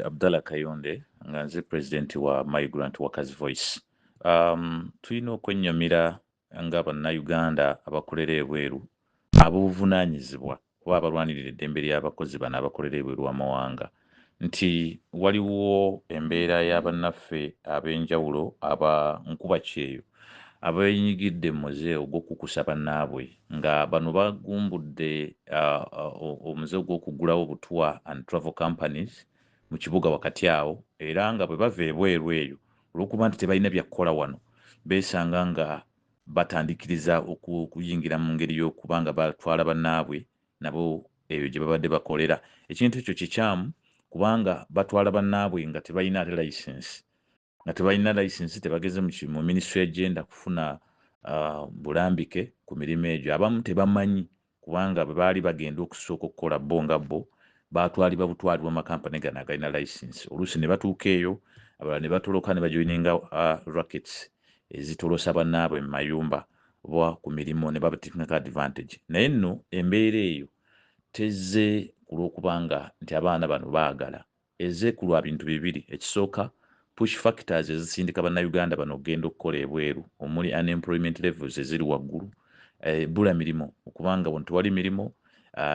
Abdallah Kayonde nga nze president wa Migrant Workers Voice. Tulina okwennyamira nga bannayuganda abakolera ebweru ab'obuvunaanyizibwa kuba abalwanirira eddembe ly'abakozi bano abakolera ebweru w'amawanga nti waliwo embeera y'abannaffe ab'enjawulo aba nkuba kyeyo abenyigidde mu muze ogw'okukusa bannaabwe nga bano bagumbudde omuze ogw'okuggulawo butwa and travel companies mu kibuga wakati awo era nga bwe bava ebweru eyo olw'okuba nti tebalina byakukola wano beesanga nga batandikiriza okuyingira mu ngeri y'okuba nga batwala bannaabwe nabo eyo gye babadde bakolera. Ekintu ekyo kikyamu kubanga batwala bannaabwe nga tebalina ate license nga tebalina license tebageze mu ministry agenda kufuna bulambike ku mirimu egyo. Abamu tebamanyi kubanga bwe baali bagenda okusooka okukola bo nga bo batwalibwa butwalibwa makampani gano agalina license. Oluusi ne batuuka eyo abalala ne batoloka ne bajoininga rackets ezitolosa bannaabwe mu mayumba oba ku mirimu ne babateekako advantage. Naye nno embeera eyo tezze ku lw'okubanga nti abaana bano baagala, ezze ku lwa bintu bibiri. Ekisooka push factors ezisindika bannayuganda bano okugenda okukola ebweru omuli unemployment levels eziri waggulu, ebbula mirimu okubanga wano tewali mirimu,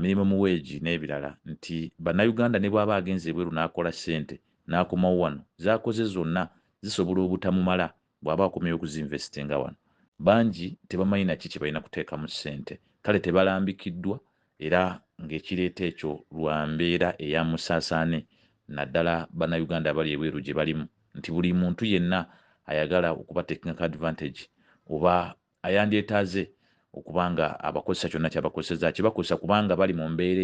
mirimu mu weegi n'ebirala, nti bannayuganda ne bw'aba agenze ebweru n'akola ssente n'akomawo wano z'akoze zonna zisobola obutamumala bw'aba akomyeyo okuzinvestinga wano. Bangi tebamanyi naki kye balina kuteekamu ssente, kale tebalambikiddwa era ng'ekireeta ekyo lwa mbeera eya musaasaane naddala bannayuganda abali ebweru gye balimu, nti buli muntu yenna ayagala okubateekingako advantage oba ayandyetaaze okubanga abakozesa kyonna kyabakozesa kibakozesa kubanga bali mu mbeera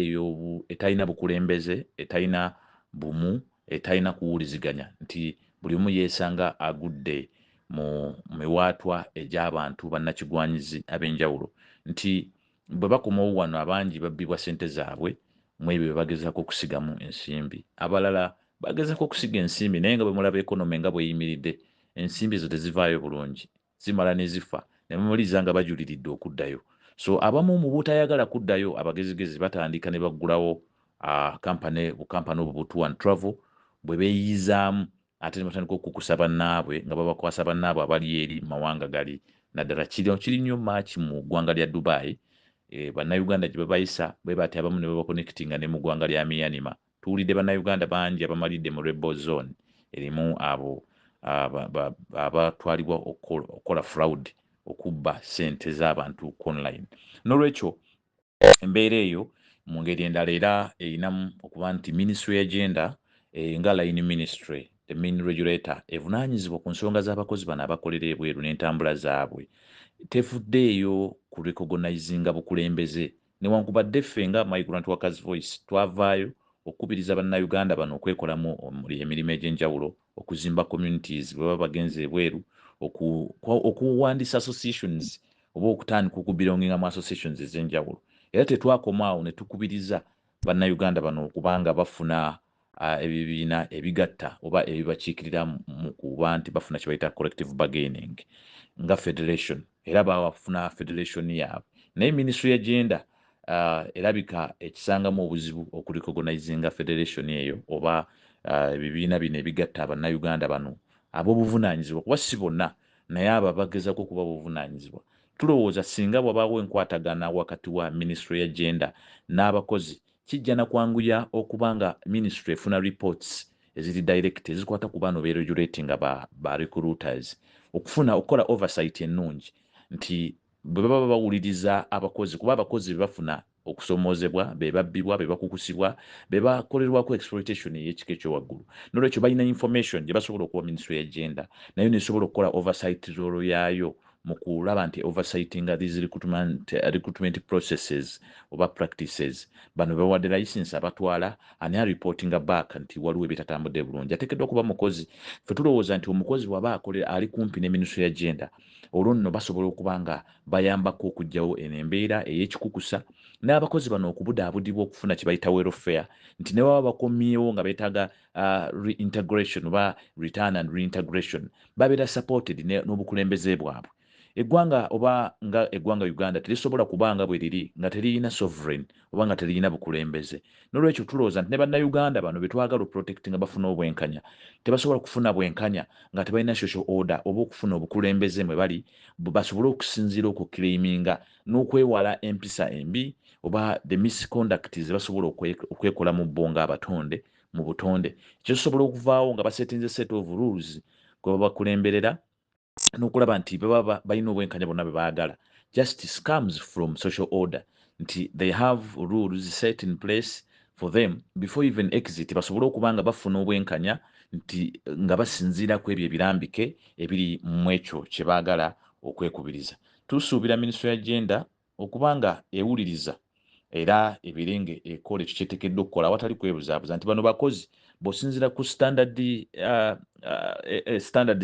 etalina bukulembeze, etalina bumu, etalina kuwuliziganya, nti buli omu yeesanga agudde mu miwaatwa egy'abantu bannakigwanyizi ab'enjawulo, nti bwe bakomawo wano abangi babbibwa ssente zaabwe mu ebyo bye bagezaako okusigamu ensimbi. Abalala bagezaako okusiga ensimbi naye nga bwe mulaba economy nga bw'eyimiridde ensimbi ezo tezivaayo bulungi, zimala ne zifa ne mumuliriza nga bajuliridde okuddayo. So abamu mu butayagala kuddayo abagezigezi batandika ne baggulawo bukampani obwo butu and travel bwe beeyizaamu ate ne batandika okukusa bannaabwe nga babakwasa bannaabwe abali eri mawanga gali naddala kiri nnyo maaki mu ggwanga lya Dubai. Bannayuganda gye babayisa bwe bati abamu ne babakonekitinga ne mu ggwanga lya Myanmar. Tuwulidde bannayuganda bangi abamalidde mu rebel zone erimu abo abatwalibwa okukola fraud, okubba ssente z'abantu online. N'olwekyo embeera eyo mu ngeri endala era erinamu okuba nti ministry agenda nga line ministry, the main regulator evunaanyizibwa ku nsonga z'abakozi bano abakolera ebweru n'entambula zaabwe tevuddeeyo ku recognizinga bukulembeze. Newankubadde ffe nga Migrant Workers Voice twavaayo okukubiriza bannayuganda bano okwekolamu emirimu egy'enjawulo, okuzimba communities bwe baba bagenze ebweru, okuwandiisa associations oba okutandika okubelonginga mu associations ez'enjawulo. Era tetwakomaawo ne tukubiriza bannayuganda bano okubanga bafuna ebibiina ebigatta oba ebibakiikirira mu kuba nti bafuna kye bayita collective bargaining nga federation, era bafuna federation yaabwe. Naye ministry agenda erabika ekisangamu obuzibu okurecognizinga federation eyo oba ebibiina bino ebigatta bannayuganda bano ab'obuvunaanyizibwa, kuba si bonna naye abo bagezaako okuba obuvunaanyizibwa. Tulowooza singa bw'abaawo enkwatagana wakati wa ministry agenda n'abakozi kijja na kwanguya okuba nga ministry efuna reports eziri direct ezikwata ku bano beregulating ba recruiters okukola oversight ennungi, nti bwe baba bawuliriza abakozi kuba abakozi bebafuna okusomoozebwa, be babbibwa, be bakukusibwa, be bakolerwako exploitation ey'ekika ekyowaggulu. N'olwekyo balina information gye basobola okuwa ministry agenda nayo nesobola okukola oversight role yaayo mu kulaba nti oversightinga these recruitment processes oba practices. Bano bewadde license abatwala ani reportinga back nti waliwo ebitatambudde bulungi. Ateekeddwa okuba mukozi. Ffe tulowooza nti omukozi waba akolera ali kumpi ne ministry agenda, olwo nno basobola okuba nga bayambako okuggyawo eno embeera ey'ekikukusa n'abakozi bano okubudaabudibwa okufuna kye bayita welfare, nti ne baba bakomyewo nga beetaaga reintegration oba return and reintegration babeera supported n'obukulembeze bwabwe. eggwanga oba nga eggwanga Uganda terisobola kubanga bwe liri nga teririna sovereign oba nga teririna bukulembeze. N'olwekyo tulowooza nti ne bannayuganda bano be twagala oprotect nga bafuna obwenkanya tebasobola kufuna bwenkanya nga tebalina social order oba okufuna obukulembeze mwe bali basobole okusinziira okukleiminga n'okwewala empisa embi oba the misconduct ze basobola okwekola mu bo ng'abatonde mu butonde. Kyosobola okuvaawo nga basetinze set of rules kwe babakulemberera n'okulaba nti baba balina obwenkanya bonna bwe baagala. Justice comes from social order nti they have rules set in place for them before even exit basobole okuba nga bafuna obwenkanya nti nga basinziira ku ebyo ebirambike ebiri mu ekyo kye baagala okwekubiriza. Tusuubira minisitule ya genda okuba nga ewuliriza era ebiringe ekola ekyo kyeteekeddwa okukola awatali kwebuzaabuza nti bano bakozi bw'osinziira ku standards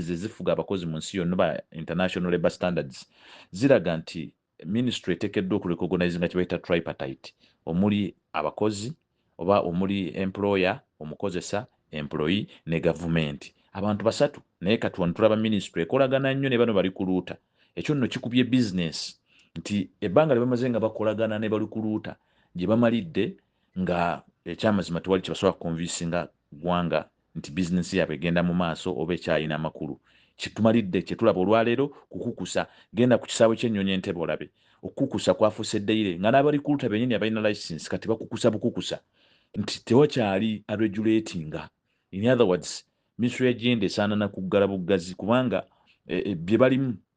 ezifuga abakozi mu nsi yonna ba international labour standards ziraga nti ministry eteekeddwa okurecognize nga kye bayita tripartite omuli abakozi oba omuli employer omukozesa employee ne gavumenti abantu basatu naye kati wano tulaba ministry ekolagana nnyo ne bano balikuluuta ekyo nno kikubye business nti ebbanga lye bamaze nga bakolagana ne balikuluuta gye bamalidde nga ekyamazima tewali kye basobola kukonvinsinga ggwanga nti bizinensi yaabwe egenda mu maaso oba ekyalina amakulu. Kitumalidde kye tulaba olwaleero kukukusa genda ku kisaawe ky'ennyonyi Entebbe olabe okukukusa kwafuuse ddeyire nga n'abalikuluuta bennyini abalina license kati bakukusa bukukusa nti tewakyali aregulatinga. In other words minisitule ya genda esaana na kuggala buggazi kubanga bye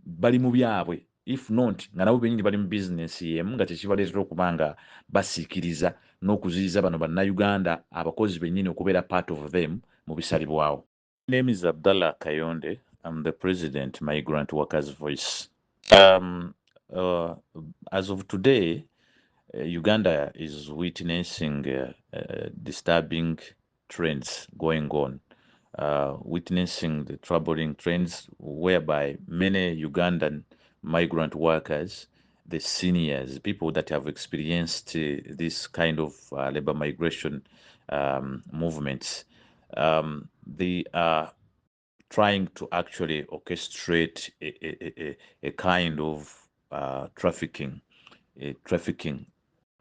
bali mu byabwe if not nga nabo bennyini bali mu bizinensi yemu nga tekibaleetera okuba nga basiikiriza n'okuziyiza bano bannayuganda abakozi bennyini okubeera part of them mu bisalibwawo. My name is Abdallah Kayonde. I'm the president, Migrant Workers Voice. As of today, Uganda is witnessing disturbing trends going on, witnessing the troubling trends whereby many Ugandan migrant workers, the seniors, people that have experienced this kind of labor migration movements, they are trying to actually orchestrate a kind of trafficking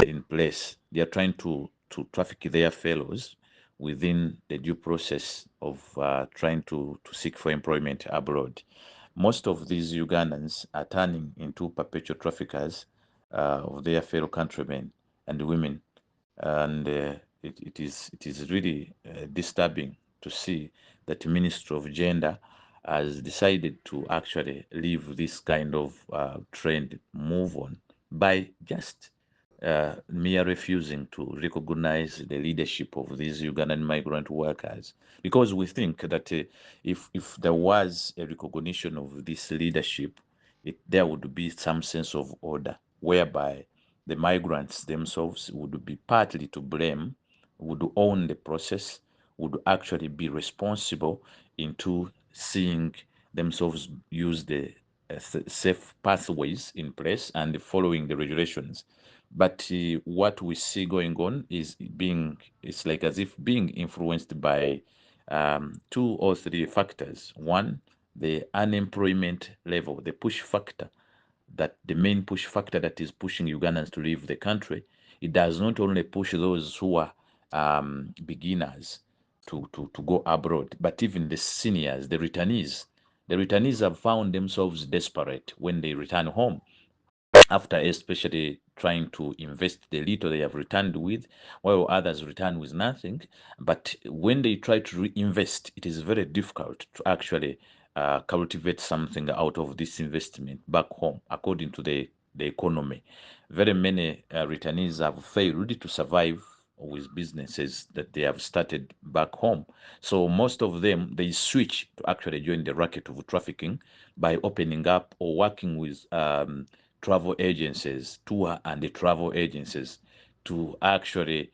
in place. They are trying to traffic their fellows within the due process of trying to seek for employment abroad. Most of these Ugandans are turning into perpetual traffickers of their fellow countrymen and women, and it is really disturbing to see that the Ministry of Gender has decided to actually leave this kind of trend move on by just mere refusing to recognize the leadership of these Ugandan migrant workers, because we think that if there was a recognition of this leadership, there would be some sense of order whereby the migrants themselves would be partly to blame, would own the process, would actually be responsible into seeing themselves use the safe pathways in place and following the regulations. But what we see going on is it's like as if being influenced by 2 or 3 factors. One, the unemployment level, the push factor, that the main push factor that is pushing Ugandans to leave the country. It does not only push those who are beginners to go abroad, but even the seniors, the returnees. The returnees have found themselves desperate when they return home, after especially trying to invest the little they have returned with, while others return with nothing. But when they try to reinvest, it is very difficult to actually cultivate something out of this investment back home, according to the economy. Very many returnees have failed to survive with businesses that they have started back home. So most of them, they switch to actually join the racket of trafficking by opening up or working with travel agencies, tour and the travel agencies, to actually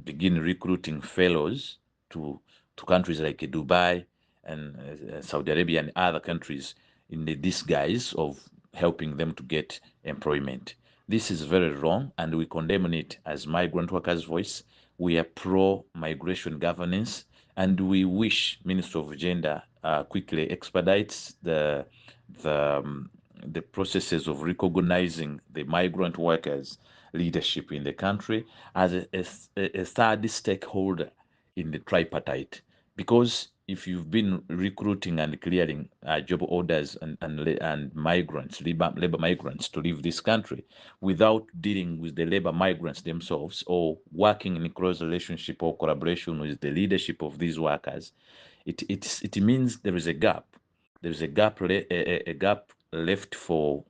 begin recruiting fellows to countries like Dubai and Saudi Arabia and other countries in the disguise of helping them to get employment. This is very wrong, and we condemn it as Migrant Workers Voice. We are pro-migration governance, and we wish Minister of Gender quickly expedites the the processes of recognizing the migrant workers' leadership in the country as a third stakeholder in the tripartite. Because if you've been recruiting and clearing job orders and migrants, labor migrants to leave this country without dealing with the labor migrants themselves or working in close relationship or collaboration with the leadership of these workers, it means there is a gap. There is a gap left for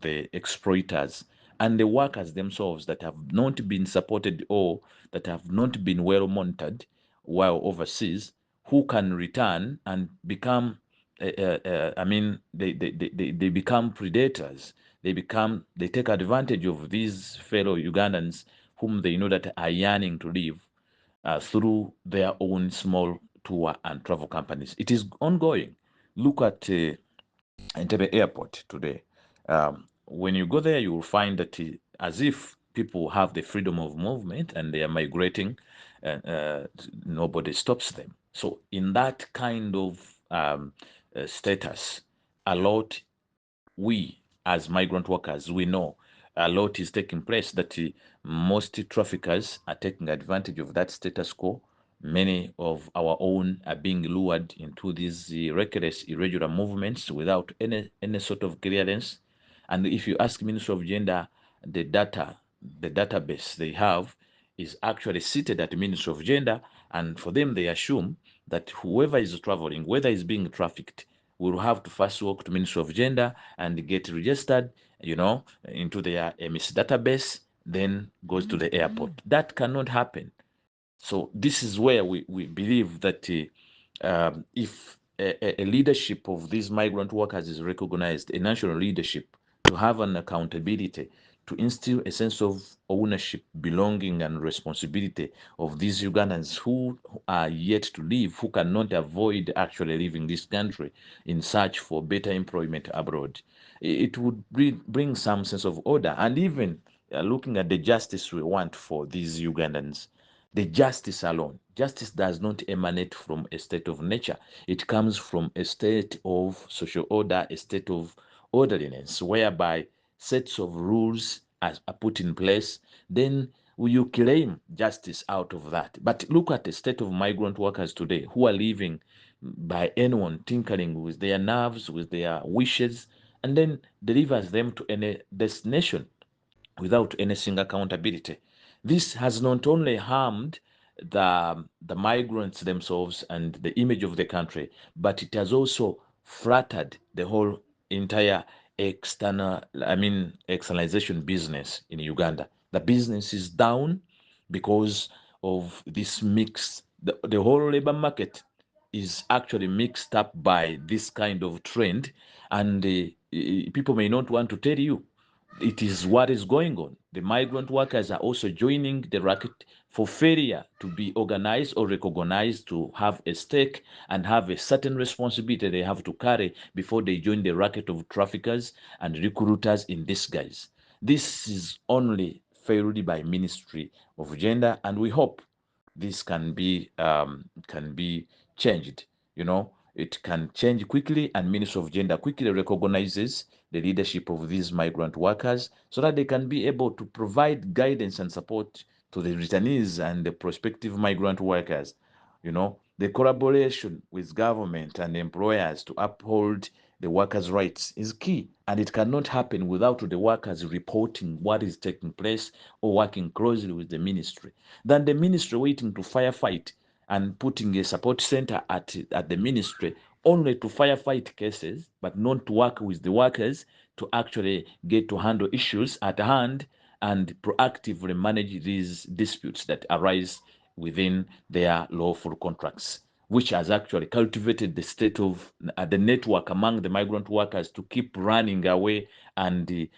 the exploiters and the workers themselves that have not been supported or that have not been well monitored while overseas, who can return and become I mean, they become predators. They take advantage of these fellow Ugandans whom they know that are yearning to live through their own small tour and travel companies. It is ongoing. Look at Entebbe Airport today. When you go there, you will find that as if people have the freedom of movement and they are migrating, nobody stops them. So, in that kind of status, a lot we as migrant workers, we know a lot is taking place, that most traffickers are taking advantage of that status quo. Many of our own are being lured into these reckless, irregular movements without any sort of clearance. And if you ask Ministry of Gender, the database they have is actually seated at the Ministry of Gender, and for them, they assume that whoever is traveling, whether is being trafficked, will have to first walk to Ministry of Gender and get registered, into their MS database, then goes to the airport. That cannot happen. So this is where we believe that if a leadership of these migrant workers is recognized, a national leadership, to have an accountability, to instill a sense of ownership, belonging, and responsibility of these Ugandans who are yet to leave, who cannot avoid actually leaving this country in search for better employment abroad, it would bring some sense of order. And even looking at the justice we want for these Ugandans, the justice alone. Justice does not emanate from a state of nature. It comes from a state of social order, a state of orderliness, whereby sets of rules are put in place. Then you claim justice out of that. But look at the state of migrant workers today who are living by anyone tinkering with their nerves, with their wishes, and then delivers them to any destination without any single accountability. This has not only harmed the migrants themselves and the image of the country, but it has also flattered the whole entire externalization business in Uganda. The business is down because of this mix. The whole labor market is actually mixed up by this kind of trend, and people may not want to tell you it is what is going on. The migrant workers are also joining the racket for failure to be organized or recognized, to have a stake and have a certain responsibility they have to carry before they join the racket of traffickers and recruiters in disguise. This is only failed by Ministry of Gender, and we hope this can be changed. It can change quickly, and Ministry of Gender quickly recognizes the leadership of these migrant workers so that they can be able to provide guidance and support to the returnees and the prospective migrant workers. The collaboration with government and employers to uphold the workers' rights is key, and it cannot happen without the workers reporting what is taking place or working closely with the ministry. Then the ministry waiting to firefight and putting a support center at the ministry only to firefight cases, but not to work with the workers to actually get to handle issues at hand and proactively manage these disputes that arise within their lawful contracts, which has actually cultivated the state of the network among the migrant workers to keep running away and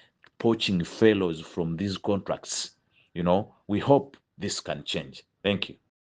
poaching fellows from these contracts. We hope this can change. Thank you.